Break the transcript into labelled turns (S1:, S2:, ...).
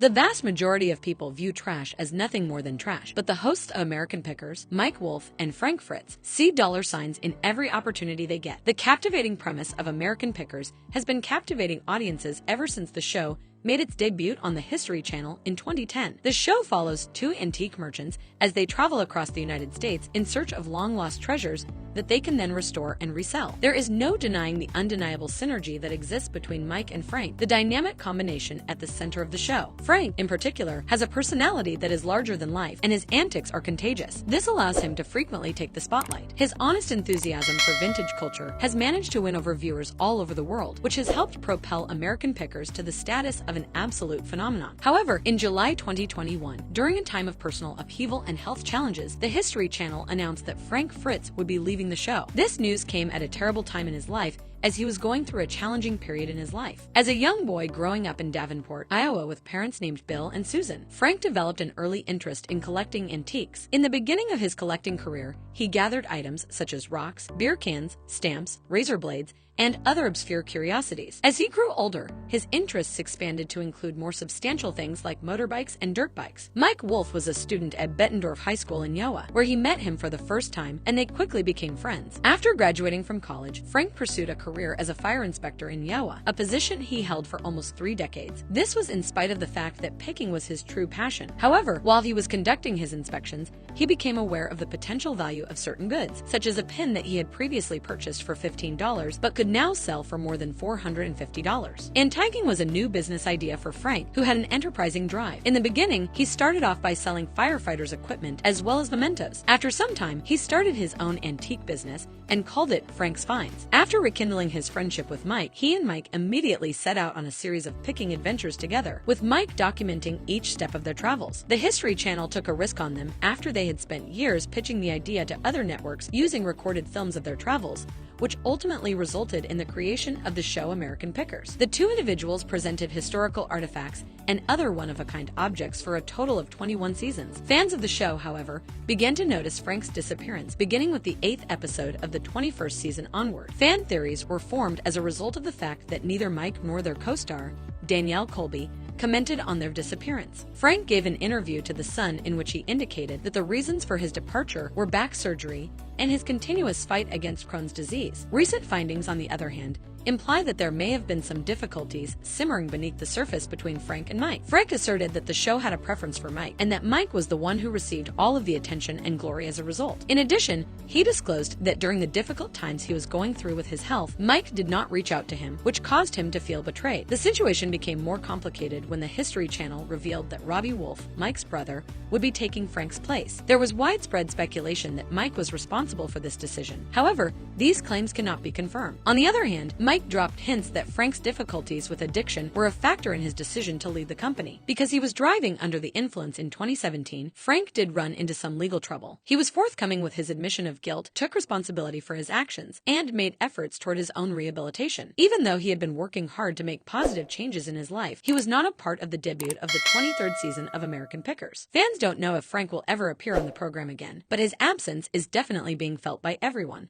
S1: The vast majority of people view trash as nothing more than trash, but the hosts of American Pickers, Mike Wolfe and Frank Fritz, see dollar signs in every opportunity they get. The captivating premise of American Pickers has been captivating audiences ever since the show made its debut on the History Channel in 2010. The show follows two antique merchants as they travel across the United States in search of long-lost treasures that they can then restore and resell. There is no denying the undeniable synergy that exists between Mike and Frank, the dynamic combination at the center of the show. Frank, in particular, has a personality that is larger than life, and his antics are contagious. This allows him to frequently take the spotlight. His honest enthusiasm for vintage culture has managed to win over viewers all over the world, which has helped propel American Pickers to the status of an absolute phenomenon. However, in July 2021, during a time of personal upheaval and health challenges, the History Channel announced that Frank Fritz would be leaving the show. This news came at a terrible time in his life, as he was going through a challenging period in his life. As a young boy growing up in Davenport, Iowa with parents named Bill and Susan, Frank developed an early interest in collecting antiques. In the beginning of his collecting career, he gathered items such as rocks, beer cans, stamps, razor blades, and other obscure curiosities. As he grew older, his interests expanded to include more substantial things like motorbikes and dirt bikes. Mike Wolfe was a student at Bettendorf High School in Iowa, where he met him for the first time, and they quickly became friends. After graduating from college, Frank pursued a career as a fire inspector in Iowa, a position he held for almost 3 decades. This was in spite of the fact that picking was his true passion. However, while he was conducting his inspections, he became aware of the potential value of certain goods, such as a pin that he had previously purchased for $15 but could now sell for more than $450. Antiquing was a new business idea for Frank, who had an enterprising drive. In the beginning, he started off by selling firefighters' equipment as well as mementos. After some time, he started his own antique business and called it Frank's Finds. After rekindling his friendship with Mike, he and Mike immediately set out on a series of picking adventures together, with Mike documenting each step of their travels. The History Channel took a risk on them after they had spent years pitching the idea to other networks using recorded films of their travels, which ultimately resulted in the creation of the show American Pickers. The two individuals presented historical artifacts and other one-of-a-kind objects for a total of 21 seasons. Fans of the show, however, began to notice Frank's disappearance, beginning with the 8th episode of the 21st season onward. Fan theories were formed as a result of the fact that neither Mike nor their co-star, Danielle Colby, commented on their disappearance. Frank gave an interview to The Sun in which he indicated that the reasons for his departure were back surgery and his continuous fight against Crohn's disease. Recent findings, on the other hand, imply that there may have been some difficulties simmering beneath the surface between Frank and Mike. Frank asserted that the show had a preference for Mike, and that Mike was the one who received all of the attention and glory as a result. In addition, he disclosed that during the difficult times he was going through with his health, Mike did not reach out to him, which caused him to feel betrayed. The situation became more complicated when the History Channel revealed that Robbie Wolfe, Mike's brother, would be taking Frank's place. There was widespread speculation that Mike was responsible for this decision. However, these claims cannot be confirmed. On the other hand, Mike dropped hints that Frank's difficulties with addiction were a factor in his decision to leave the company. Because he was driving under the influence in 2017, Frank did run into some legal trouble. He was forthcoming with his admission of guilt, took responsibility for his actions, and made efforts toward his own rehabilitation. Even though he had been working hard to make positive changes in his life, he was not a part of the debut of the 23rd season of American Pickers. Fans don't know if Frank will ever appear on the program again, but his absence is definitely being felt by everyone.